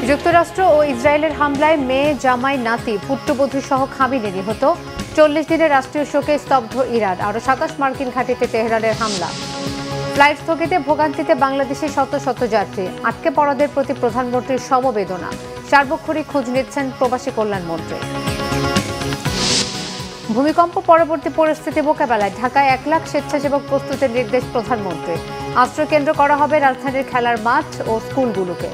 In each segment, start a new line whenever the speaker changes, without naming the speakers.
যুক্তরাষ্ট্র ও ইসরায়েলের হামলায় মেয়ে, জামাই, নাতি, পুত্রবধূ সহ খামেনি নিহত। 40 দিনের রাষ্ট্রীয় শোকে স্তব্ধ ইরান। আরও 27 মার্কিন ঘাঁটিতে তেহরানের হামলা। ফ্লাইট স্থগিতে ভোগান্তিতে বাংলাদেশের শত শত যাত্রী। আটকে পড়াদের প্রতি প্রধানমন্ত্রীর সমবেদনা। সার্বক্ষণিক খোঁজ নিচ্ছেন প্রবাসী কল্যাণমন্ত্রী। ভূমিকম্প পরবর্তী পরিস্থিতি মোকাবেলায় ঢাকায় 1 লাখ স্বেচ্ছাসেবক প্রস্তুতির নির্দেশ প্রধানমন্ত্রী। আশ্রয়কেন্দ্র করা হবে রাজধানীর খেলার মাঠ ও স্কুলগুলোকে।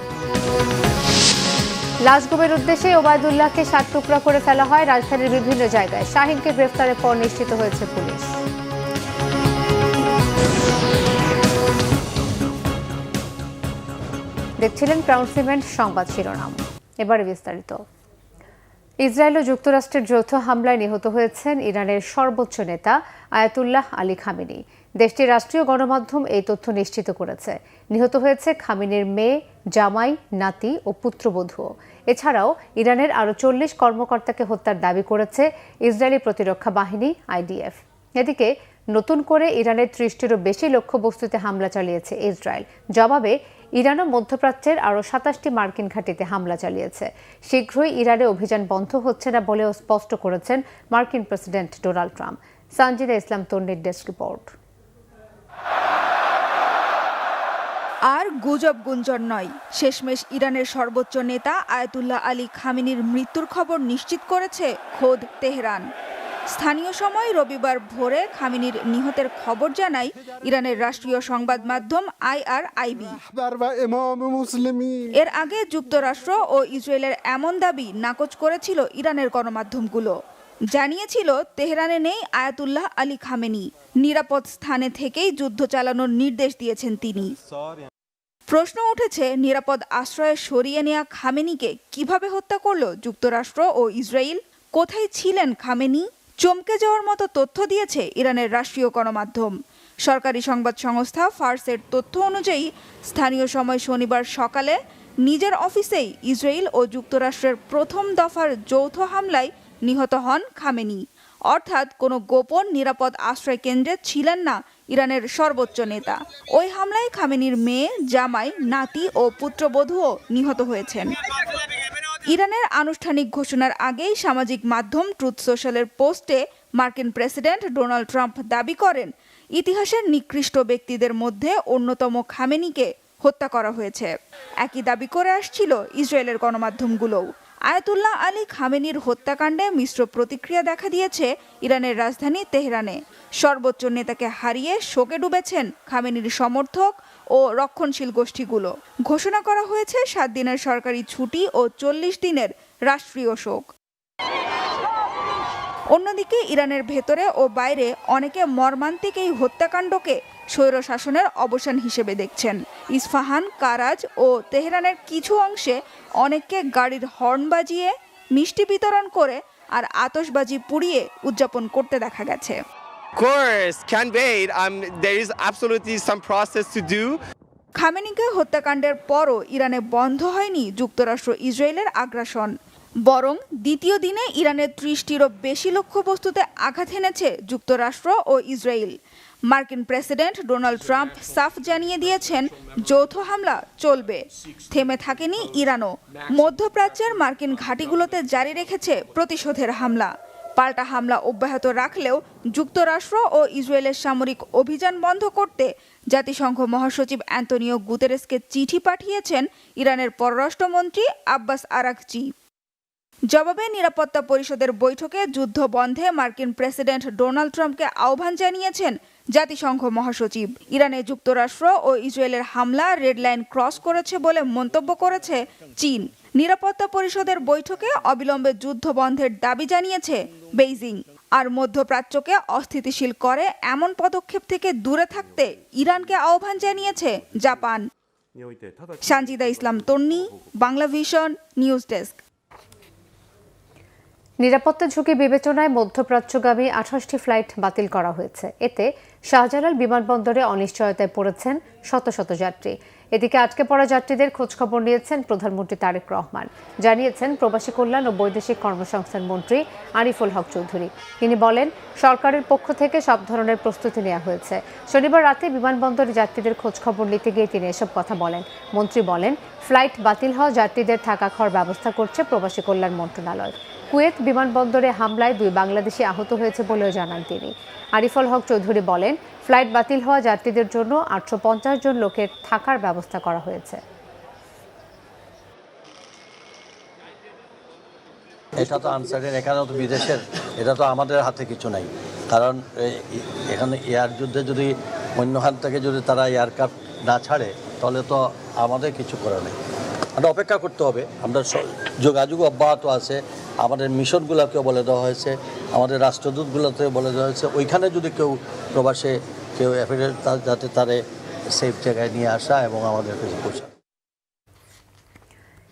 লাশ গুমের উদ্দেশ্যে ওবায়দুল্লাহকে 7 টুকরা করে ফেলা হয় রাজধানীর বিভিন্ন জায়গায়। শাহিনকে গ্রেফতারের পর নিশ্চিত হয়েছে পুলিশ। দেখছিলেন ক্রাউন সিমেন্ট সংবাদ শিরোনাম। এবারে বিস্তারিত। ইসরায়েল ও যুক্তরাষ্ট্রের যৌথ হামলায় নিহত হয়েছেন ইরানের সর্বোচ্চ নেতা আয়াতুল্লাহ আলী খামেনি। দেশটির রাষ্ট্রীয় গণমাধ্যম এই তথ্য নিশ্চিত করেছে। নিহত হয়েছে খামেনির মেয়ে, জামাই, নাতি ও পুত্রবধূ। এছাড়াও ইরানের আরও 40 কর্মকর্তাকে হত্যার দাবি করেছে ইসরায়েলি প্রতিরক্ষা বাহিনী IDF। এদিকে নতুন করে ইরানের 30টিরও বেশি লক্ষ্যবস্তুতে হামলা চালিয়েছে ইসরায়েল। জবাবে ইরানও মধ্যপ্রাচ্যের আরও 27টি মার্কিন ঘাঁটিতে হামলা চালিয়েছে। শীঘ্রই ইরানে অভিযান বন্ধ হচ্ছে না বলেও স্পষ্ট করেছেন মার্কিন প্রেসিডেন্ট ডোনাল্ড ট্রাম্প। সানজিদা ইসলাম তন্নির ডেস্ক রিপোর্ট।
আর গুজব গুঞ্জন নয়, শেষমেশ ইরানের সর্বোচ্চ নেতা আয়াতুল্লাহ আলী খামেনির মৃত্যুর খবর নিশ্চিত করেছে খোদ তেহরান। স্থানীয় সময় রবিবার ভোরে খামেনির নিহতের খবর জানায় ইরানের রাষ্ট্রীয় সংবাদ মাধ্যম IRIB। এর আগে যুক্তরাষ্ট্র ও ইসরায়েলের এমন দাবি নাকচ করেছিল ইরানের গণমাধ্যমগুলো। জানিয়েছিল তেহরানে নেই আয়াতুল্লাহ আলী খামেনি, নিরাপদ স্থানে থেকেই যুদ্ধ চালানোর নির্দেশ দিয়েছেন তিনি। প্রশ্ন উঠেছে, নিরাপদ আশ্রয়ে সরিয়ে নেওয়া খামেনিকে কিভাবে হত্যা করল যুক্তরাষ্ট্র ও ইসরায়েল? কোথায় ছিলেন খামেনি? চমকে যাওয়ার মতো তথ্য দিয়েছে ইরানের রাষ্ট্রীয় গণমাধ্যম। সরকারি সংবাদ সংস্থা ফার্সের তথ্য অনুযায়ী স্থানীয় সময় শনিবার সকালে নিজের অফিসেই ইসরায়েল ও যুক্তরাষ্ট্রের প্রথম দফার যৌথ হামলায় নিহত হন খামেনি। অর্থাৎ কোনো গোপন নিরাপদ আশ্রয় কেন্দ্রে ছিলেন না ইরানের সর্বোচ্চ নেতা। ওই হামলায় খামেনির মেয়ে, জামাই, নাতি ও পুত্রবধূও নিহত হয়েছেন। ইরানের আনুষ্ঠানিক ঘোষণার আগেই সামাজিক মাধ্যম ট্রুথ সোশ্যালের পোস্টে মার্কিন প্রেসিডেন্ট ডোনাল্ড ট্রাম্প দাবি করেন, ইতিহাসের নিকৃষ্ট ব্যক্তিদের মধ্যে অন্যতম খামেনিকে হত্যা করা হয়েছে। একই দাবি করে আসছিল ইসরায়েলের গণমাধ্যমগুলোও। আয়াতুল্লাহ আলী খামেনির হত্যাকাণ্ডে মিশ্র প্রতিক্রিয়া দেখা দিয়েছে ইরানের রাজধানী তেহরানে। সর্বোচ্চ নেতাকে হারিয়ে শোকে ডুবেছেন খামেনির সমর্থক ও রক্ষণশীল গোষ্ঠীগুলো। ঘোষণা করা হয়েছে 7 দিনের সরকারি ছুটি ও 40 দিনের রাষ্ট্রীয় শোক। অন্যদিকে ইরানের ভেতরে ও বাইরে অনেকে মর্মান্তিক এই হত্যাকাণ্ডকে স্বৈরশাসনের অবসান হিসেবে দেখছেন। ইস্পাহান, কারাজ ও তেহরানের কিছু অংশে অনেককে গাড়ির হর্ন বাজিয়ে, মিষ্টি বিতরণ করে আর আতশবাজি পুড়িয়ে উদযাপন করতে দেখা গেছে। খামেনিকে হত্যাকাণ্ডের পরও ইরানে বন্ধ হয়নি যুক্তরাষ্ট্র ইসরায়েলের আগ্রাসন। বরং দ্বিতীয় দিনে ইরানের 30টিরও বেশি লক্ষ্যবস্তুতে আঘাত হেনেছে যুক্তরাষ্ট্র ও ইসরায়েল। মার্কিন প্রেসিডেন্ট ডোনাল্ড ট্রাম্প সাফ জানিয়ে দিয়েছেন, যৌথ হামলা চলবে। থেমে থাকেনি ইরানও। মধ্যপ্রাচ্যের মার্কিন ঘাঁটিগুলোতে জারি রেখেছে প্রতিশোধের হামলা। পাল্টা হামলা অব্যাহত রাখলেও যুক্তরাষ্ট্র ও ইসরায়েলের সামরিক অভিযান বন্ধ করতে জাতিসংঘ মহাসচিব অ্যান্তনিও গুতেরেসকে চিঠি পাঠিয়েছেন ইরানের পররাষ্ট্রমন্ত্রী আব্বাস আরাকচি। জবাবে নিরাপত্তা পরিষদের বৈঠকে যুদ্ধ বন্ধে মার্কিন প্রেসিডেন্ট ডোনাল্ড ট্রাম্পকে আহ্বান জানিয়েছেন জাতিসংঘ মহাসচিব। ইরানে যুক্তরাষ্ট্র ও ইসরায়েলের হামলা রেড লাইন ক্রস করেছে বলে মন্তব্য করেছে চীন। নিরাপত্তা পরিষদের বৈঠকে অবিলম্বে যুদ্ধ বন্ধের দাবি জানিয়েছে বেইজিং। আর মধ্যপ্রাচ্যকে অস্থিতিশীল করে এমন পদক্ষেপ থেকে দূরে থাকতে ইরানকে আহ্বান জানিয়েছে জাপান। সানজিদা ইসলাম তন্নি, বাংলা ভিশন, নিউজ ডেস্ক।
নিরাপত্তা ঝুঁকি বিবেচনায় মধ্যপ্রাচ্যগামী 28টি ফ্লাইট বাতিল করা হয়েছে। এতে শাহজালাল বিমানবন্দরে অনিশ্চয়তায় পড়েছেন শত শত যাত্রী। এদিকে আটকে পড়া যাত্রীদের খোঁজখবর নিয়েছেন প্রধানমন্ত্রী তারেক রহমান। জানিয়েছেন প্রবাসী কল্যাণ ও বৈদেশিক কর্মসংস্থান মন্ত্রী আরিফুল হক চৌধুরী। তিনি বলেন, সরকারের পক্ষ থেকে সব ধরনের প্রস্তুতি নেওয়া হয়েছে। শনিবার রাতে বিমানবন্দরে যাত্রীদের খোঁজখবর নিতে গিয়ে তিনি এসব কথা বলেন। মন্ত্রী বলেন, ফ্লাইট বাতিল হওয়া যাত্রীদের থাকা খাওয়ার ব্যবস্থা করছে প্রবাসী কল্যাণ মন্ত্রণালয়। কুয়েত বিমানবন্দরে হামলায় 2 বাংলাদেশি আহত হয়েছে বলেও জানান তিনি। আরিফুল হক চৌধুরী বলেন, ফ্লাইট বাতিল হওয়া যাত্রীদের জন্য 850 জন লোকের থাকার ব্যবস্থা করা হয়েছে।
এটা তো আনসার্টেন, এখানে তো বিদেশের, এটা তো আমাদের হাতে কিছু নাই। কারণ এখানে এয়ার যুদ্ধে যদি অন্য হাত থেকে যদি তারা এয়ারক্রাফট না ছাড়ে তাহলে তো আমাদের কিছু করার নেই। আমরা অপেক্ষা করতে হবে। আমরা যোগাযোগ অব্যাহত আছে। আমাদের মিশনগুলোকেও বলে দেওয়া হয়েছে, আমাদের রাষ্ট্রদূতগুলোতে বলে দেওয়া হয়েছে, ওইখানে যদি কেউ প্রবাসে কেউ অ্যাফেয়ার যাতে তারে সেফ জায়গায় নিয়ে আসা এবং আমাদের কাছে পৌঁছায়।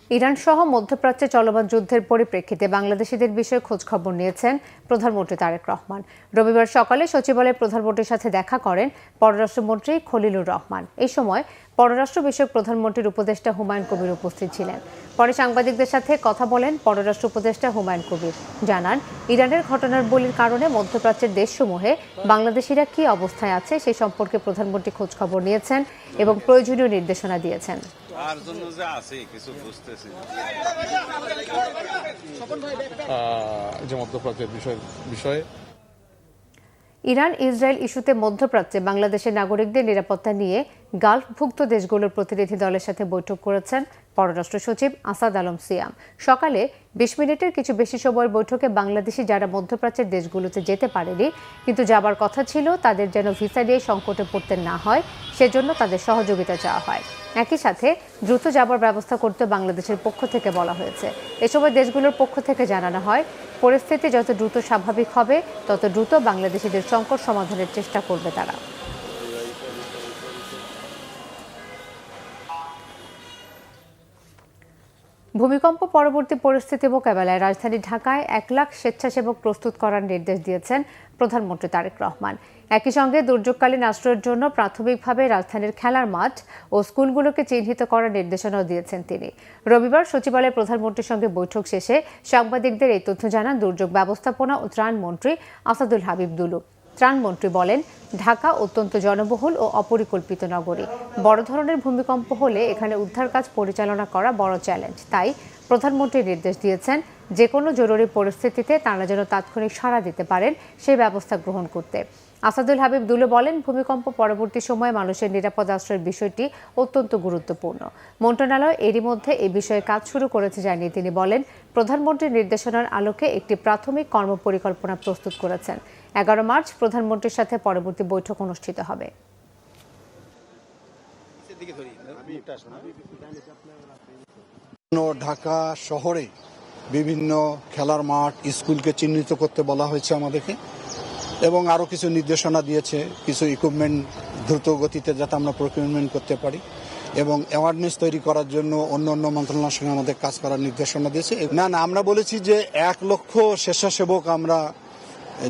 ইরান সহ মধ্যপ্রাচ্যে চলমান যুদ্ধের পরিপ্রেক্ষিতে বাংলাদেশিদের বিষয়ে খোঁজখবর নিয়েছেন প্রধানমন্ত্রী তারেক রহমান। রবিবার সকালে সচিবালয়ে প্রধানমন্ত্রীর সাথে দেখা করেন পররাষ্ট্রমন্ত্রী খলিলুর রহমান। এই সময় পররাষ্ট্র বিষয়ক প্রধানমন্ত্রীর উপদেষ্টা হুমায়ুন কবির উপস্থিত ছিলেন। পরে সাংবাদিকদের সাথে কথা বলেন পররাষ্ট্র উপদেষ্টা হুমায়ুন কবির। জানান, ইরানের ঘটনার বলির কারণে মধ্যপ্রাচ্যের দেশসমূহে বাংলাদেশিরা কী অবস্থায় আছে সে সম্পর্কে প্রধানমন্ত্রী খোঁজখবর নিয়েছেন এবং প্রয়োজনীয় নির্দেশনা দিয়েছেন। ইরান ইসরায়েল ইস্যুতে মধ্যপ্রাচ্যে বাংলাদেশের নাগরিকদের নিরাপত্তা নিয়ে গালফভুক্ত দেশগুলোর প্রতিনিধি দলের সাথে বৈঠক করেছেন পররাষ্ট্র সচিব আসাদ আলম সিয়াম। সকালে 20 মিনিটের কিছু বেশি সময়ের বৈঠকে বাংলাদেশি যারা মধ্যপ্রাচ্যের দেশগুলোতে যেতে পারেনি কিন্তু যাবার কথা ছিল, তাদের যেন ভিসা দিয়ে সংকটে পড়তে না হয় সেজন্য তাদের সহযোগিতা চাওয়া হয়। একই সাথে দ্রুত যাবার ব্যবস্থা করতে বাংলাদেশের পক্ষ থেকে বলা হয়েছে। এ সময় দেশগুলোর পক্ষ থেকে জানানো হয়, পরিস্থিতি যত দ্রুত স্বাভাবিক হবে তত দ্রুত বাংলাদেশিদের সংকট সমাধানের চেষ্টা করবে তারা। ভূমিকম্প পরবর্তী পরিস্থিতি মোকাবেলায় রাজধানী ঢাকায় 1 লাখ স্বেচ্ছাসেবক প্রস্তুত করার নির্দেশ দিয়েছেন প্রধানমন্ত্রী তারেক রহমান। একই সঙ্গে দুর্যোগকালীন আশ্রয়ের জন্য প্রাথমিকভাবে রাজধানীর খেলার মাঠ ও স্কুলগুলোকে চিহ্নিত করার নির্দেশনাও দিয়েছেন তিনি। রবিবার সচিবালয়ে প্রধানমন্ত্রীর সঙ্গে বৈঠক শেষে সাংবাদিকদের এই তথ্য জানান দুর্যোগ ব্যবস্থাপনা ও ত্রাণ মন্ত্রী আসাদুল হাবিব দুলু। ত্রাণমন্ত্রী বলেন, ঢাকা অত্যন্ত জনবহুল ও অপরিকল্পিত নগরী। বড় ধরনের ভূমিকম্প হলে এখানে উদ্ধার কাজ পরিচালনা করা বড় চ্যালেঞ্জ। তাই প্রধানমন্ত্রী নির্দেশ দিয়েছেন, যে কোনো জরুরি পরিস্থিতিতে তারা যেন তাৎক্ষণিক সাড়া দিতে পারেন সেই ব্যবস্থা গ্রহণ করতে। আসাদুল হাবিব দুলু বলেন, ভূমিকম্প পরবর্তী সময়ে মানুষের নিরাপদ আশ্রয়ের বিষয়টি অত্যন্ত গুরুত্বপূর্ণ। মন্ত্রণালয় এরই মধ্যে এই বিষয়ে কাজ শুরু করেছে জানিয়ে তিনি বলেন, প্রধানমন্ত্রীর নির্দেশনার আলোকে একটি প্রাথমিক কর্মপরিকল্পনা প্রস্তুত করেছেন। 11 মার্চ প্রধানমন্ত্রীর সাথে পরবর্তী বৈঠক অনুষ্ঠিত হবে।
ঢাকা শহরে বিভিন্ন খেলার মাঠ, স্কুলকে চিহ্নিত করতে বলা হয়েছে আমাদেরকে এবং আরও কিছু নির্দেশনা দিয়েছে, কিছু ইকুইপমেন্ট দ্রুত গতিতে যাতে আমরা প্রকিউরমেন্ট করতে পারি এবং অ্যাওয়ারনেস তৈরি করার জন্য অন্য অন্য মন্ত্রণালয়ের সঙ্গে আমাদের কাজ করার নির্দেশনা দিয়েছে। না আমরা বলেছি যে 1 লক্ষ স্বেচ্ছাসেবক আমরা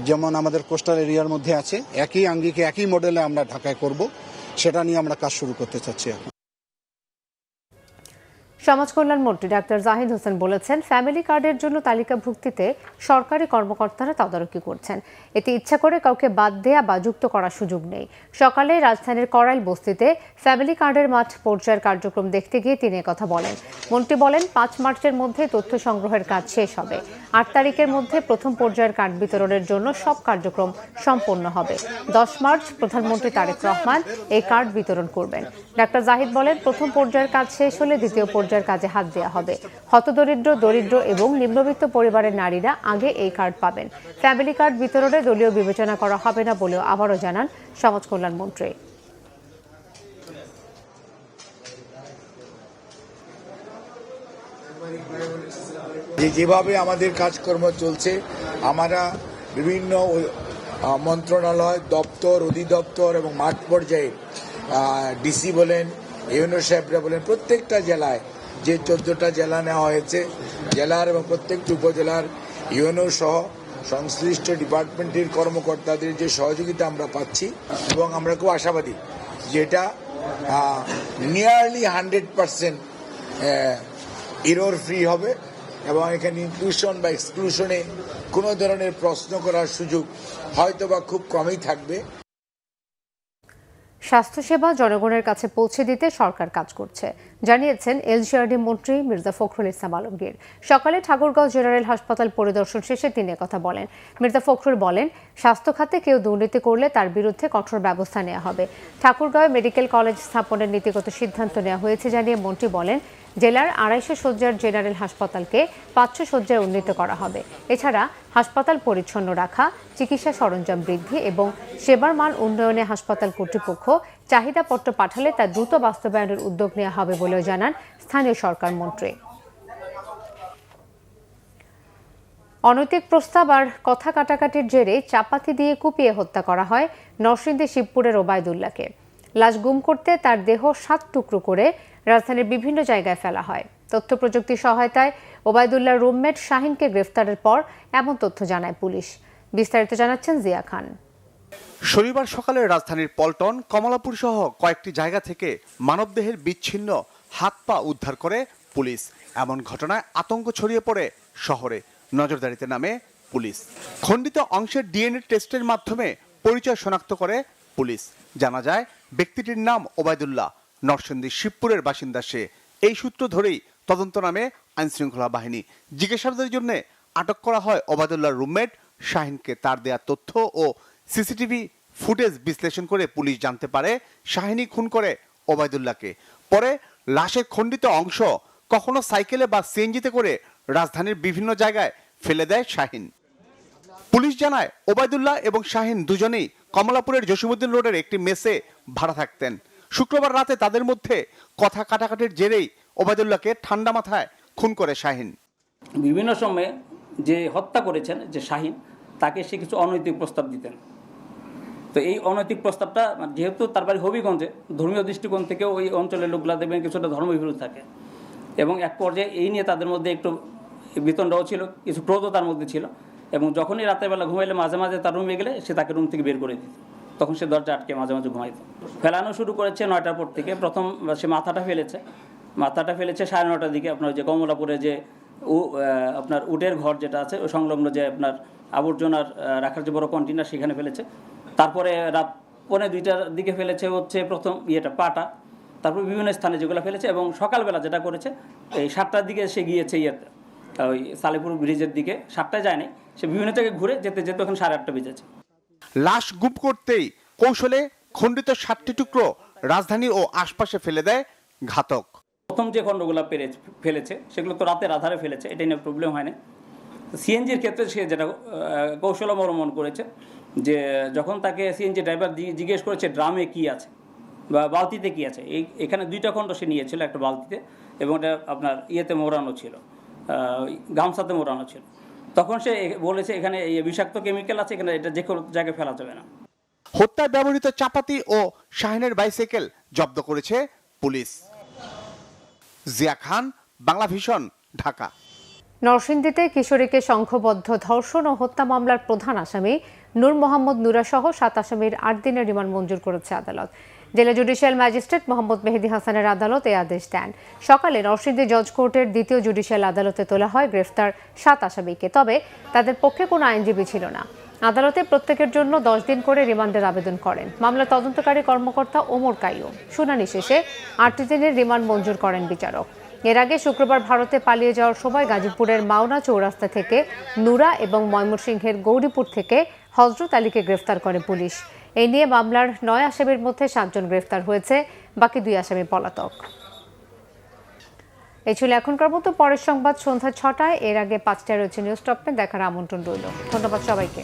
যেমন আমাদের কোস্টাল এরিয়ার মধ্যে আছে, একই আঙ্গিকে একই মডেলে আমরা ঢাকায় করব, সেটা নিয়ে আমরা কাজ শুরু করতে চাচ্ছি এখন।
সমাজ কল্যাণ মন্ত্রী ডাক্তার জাহিদ হোসেন বলেছেন, ফ্যামিলি কার্ডের জন্য তালিকাভুক্তিতে সরকারি কর্মকর্তারা তদারকি করছেন। এতে ইচ্ছা করে কাউকে বাদ দেয়া বা যুক্ত করার সুযোগ নেই। সকালে রাজধানীর করাইল বস্তিতে ফ্যামিলি কার্ডের মাঠ পর্যায়ের কার্যক্রম দেখতে গিয়ে তিনি কথা বলেন। মন্ত্রী বলেন, 5 মার্চের মধ্যে তথ্য সংগ্রহের কাজ শেষ হবে। 8 তারিখের মধ্যে প্রথম পর্যায়ের কার্ড বিতরণের জন্য সব কার্যক্রম সম্পন্ন হবে। 10 মার্চ প্রধানমন্ত্রী তারেক রহমান এই কার্ড বিতরণ করবেন। ডাক্তার জাহিদ বলেন, প্রথম পর্যায়ের কাজ শেষ হলে দ্বিতীয় পর্যায়ের কাজে হাত দেওয়া হবে। হতদরিদ্র, দরিদ্র এবং নিম্নবিত্ত পরিবারের নারীরা আগে এই কার্ড পাবেন। ফ্যামিলি কার্ড বিতরণে দলীয় বিবেচনা করা হবে না বলেও আবারও জানান সমাজ কল্যাণ মন্ত্রী।
যেভাবে আমাদের কাজকর্ম চলছে, আমরা বিভিন্ন মন্ত্রণালয়, দপ্তর, অধিদপ্তর এবং মাঠ পর্যায়ে ডিসি বলেন, ইউনো সাহেবরা বলেন, প্রত্যেকটা জেলায় যে 14টা জেলা নেওয়া হয়েছে, জেলার এবং প্রত্যেকটি উপজেলার ইউনো সহ সংশ্লিষ্ট ডিপার্টমেন্টের কর্মকর্তাদের যে সহযোগিতা আমরা পাচ্ছি এবং আমরা খুব আশাবাদী যেটা নিয়ারলি 100% এরর ফ্রি হবে এবং এখানে ইনক্লুশন বা এক্সক্লুশনে কোনো ধরনের প্রশ্ন করার সুযোগ হয়তো বা খুব কমই থাকবে।
স্বাস্থ্যসেবা জনগণের কাছে পৌঁছে দিতে সরকার কাজ করছে জানিয়েছেন এলজিআরডি মন্ত্রী মির্জা ফখরুল ইসলাম আলমগীর। সকালে ঠাকুরগাঁও জেনারেল হাসপাতাল পরিদর্শন শেষে তিনি কথা বলেন। মির্জা ফখরুল বলেন, স্বাস্থ্য খাতে কেউ দুর্নীতি করলে তার বিরুদ্ধে কঠোর ব্যবস্থা নেওয়া হবে। ঠাকুরগাঁও মেডিকেল কলেজ স্থাপনের নীতিগত সিদ্ধান্ত নেওয়া হয়েছে জানিয়ে মন্ত্রী বলেন, জেলার 250 শয্যার জেনারেল হাসপাতালকে 500 শয্যায় উন্নীত করা হবে। এছাড়া হাসপাতাল পরিচ্ছন্ন রাখা, চিকিৎসা সরঞ্জাম বৃদ্ধি এবং সেবার মান উন্নয়নে হাসপাতাল কর্তৃপক্ষ চাহিদাপত্র পাঠালে তা দ্রুত বাস্তবায়নের উদ্যোগ নেওয়া হবে বলেও জানান স্থানীয় সরকার মন্ত্রী। অনৈতিক প্রস্তাব আর কথা কাটাকাটির জেরে চাপাতি দিয়ে কুপিয়ে হত্যা করা হয় নরসিংদী শিবপুরের ওবায়দুল্লাহকে। লাশ গুম করতে তার দেহ 7 টুকরো করে রাজধানীর বিভিন্ন জায়গায় ফেলা হয়। তথ্য প্রযুক্তির সহায়তায় ওবায়দুল্লাহর রুমমেট শাহিনকে গ্রেফতারের পর এমন তথ্য জানায় পুলিশ। বিস্তারিত জানাচ্ছেন জিয়া খান।
শনিবার সকালে রাজধানীর পল্টন, কমলাপুর সহ কয়েকটি জায়গা থেকে মানবদেহের বিচ্ছিন্ন হাত পা উদ্ধার করে পুলিশ। এমন ঘটনায় আতঙ্ক ছড়িয়ে পড়ে শহরে। নজরদারিতে নামে পুলিশ। খণ্ডিত অংশের ডিএনএ টেস্টের মাধ্যমে পরিচয় শনাক্ত করে পুলিশ। জানা যায় ব্যক্তিটির নাম ওবায়দুল্লাহ, নরসিংদী শিবপুরের বাসিন্দা সে। এই সূত্র ধরেই তদন্ত নামে আইনশৃঙ্খলা বাহিনী। জিজ্ঞাসাবাদের জন্য আটক করা হয় ওবায়দুল্লাহর রুমমেট শাহিনকে। তার দেয়া তথ্য ও সিসিটিভি ফুটেজ বিশ্লেষণ করে পুলিশ জানতে পারে শাহিনই খুন করে ওবায়দুল্লাহকে। পরে লাশের খণ্ডিত অংশ কখনো সাইকেলে বা সিএনজিতে করে রাজধানীর বিভিন্ন জায়গায় ফেলে দেয় শাহিন। পুলিশ জানায় ওবায়দুল্লাহ এবং শাহিন দুজনেই কমলাপুরের জসিমউদ্দিন রোডের একটি মেসে ভাড়া থাকতেন। শুক্রবার রাতে তাদের মধ্যে কথা কাটাকাটির জেরেই ওবায়দুল্লাহকে ঠান্ডা মাথায় খুন করে শাহিন।
বিভিন্ন সময়ে যে হত্যা করেছেন যে শাহিন, তাকে সে কিছু অনৈতিক প্রস্তাব দিতেন। তো এই অনৈতিক প্রস্তাবটা যেহেতু তার বাড়ি হবিগঞ্জে, ধর্মীয় দৃষ্টিকোণ থেকে ওই অঞ্চলের লোকগুলা দেখবেন কিছুটা ধর্মবিরোধী থাকে এবং এক পর্যায়ে এই নিয়ে তাদের মধ্যে একটু বিতণ্ডাও ছিল, কিছু ক্রোধও তার মধ্যে ছিল। এবং যখনই রাতের বেলা ঘুমাইলে মাঝে মাঝে তার রুমে গেলে সে তাকে রুম থেকে বের করে দিত। তখন সে দরজা আটকে মাঝে মাঝে ঘুমাইত। ফেলানো শুরু করেছে 9টার পর থেকে। প্রথম সে মাথাটা ফেলেছে 9:30 দিকে। আপনার যে কমলাপুরে যে আপনার উটের ঘর যেটা আছে ওই সংলগ্ন যে আপনার আবর্জনার রাখার যে বড় কন্টেনার সেখানে ফেলেছে। তারপরে রাত 1:45টার দিকে ফেলেছে হচ্ছে প্রথম পাটা। তারপর বিভিন্ন স্থানে যেগুলো ফেলেছে এবং সকালবেলা যেটা করেছে এই 7টার দিকে সে গিয়েছে ওই সালেপুর ব্রিজের দিকে। 7টায় যায়নি, সে বিভিন্ন জায়গায় ঘুরে যেতে যেতে ওখানে 8:30 বেজেছে।
লাশ গুম করতেই কৌশলে খণ্ডিত 7টি টুকরো রাজধানী ও আশপাশে ফেলে দেয় ঘাতক।
প্রথম যে খণ্ডগুলো ফেলেছে সেগুলো তো রাতের আধারে ফেলেছে, এটা নিয়ে প্রবলেম হয়নি। সিএনজির ক্ষেত্রে সে যেটা কৌশল অবলম্বন করেছে যে যখন তাকে সিএনজি ড্রাইভার জিজ্ঞেস করেছে ড্রামে কি আছে বা বালতিতে কি আছে, এখানে 2টা খণ্ড সে নিয়েছিল একটা বালতিতে এবং এটা আপনার মোড়ানো ছিল, গামছাতে মোড়ানো ছিল। তখন সে বলেছে এখানে এই বিষাক্ত কেমিক্যাল আছে, এখানে এটা যে কোনো জায়গায় ফেলা যাবে না।
হত্যায় ব্যবহৃত চাপাতি ও শাহিনের বাইসাইকেল জব্দ করেছে পুলিশ। জিয়া খান, বাংলা ভিশন, ঢাকা।
নরসিংদীতে কিশোরীকে সংঘবদ্ধ ধর্ষণ ও হত্যা মামলার প্রধান আসামি নূর মোহাম্মদ নুরা সহ 7 আসামির 8 দিনের রিমান্ড মঞ্জুর করেছে আদালত। জেলা জুডিশিয়াল ম্যাজিস্ট্রেট মোহাম্মদ মেহেদী হাসানের আদালত এই আদেশ দেন। সকালে নরসিংদী জজ কোর্টের 2য় জুডিশিয়াল আদালতে তোলা হয় গ্রেফতার 7 আসামিকে। তবে তাদের পক্ষে কোনো আইনজীবী ছিল না। আদালতে প্রত্যেকের জন্য 10 দিন করে রিমান্ডের আবেদন করেন মামলার তদন্তকারী কর্মকর্তা ওমর কাইয়ুম। শুনানি শেষে 8 দিনের রিমান্ড মঞ্জুর করেন বিচারক। এর আগে শুক্রবার ভারতে পালিয়ে যাওয়ার সময় গাজীপুরের মাওনা চৌরাস্তা থেকে নুরা এবং ময়মনসিংহের গৌরীপুর থেকে হযরত আলীকে গ্রেফতার করে পুলিশ। এই নিয়ে মামলার 9 আসামির মধ্যে 7 জন গ্রেফতার হয়েছে, বাকি 2 আসামি পলাতক। এই ছিল এখনকার মতো। পরের সংবাদ সন্ধ্যা 6টায়। এর আগে 5টায় রয়েছে নিউজ টপ 10 দেখার আমন্ত্রণ রইল। ধন্যবাদ সবাইকে।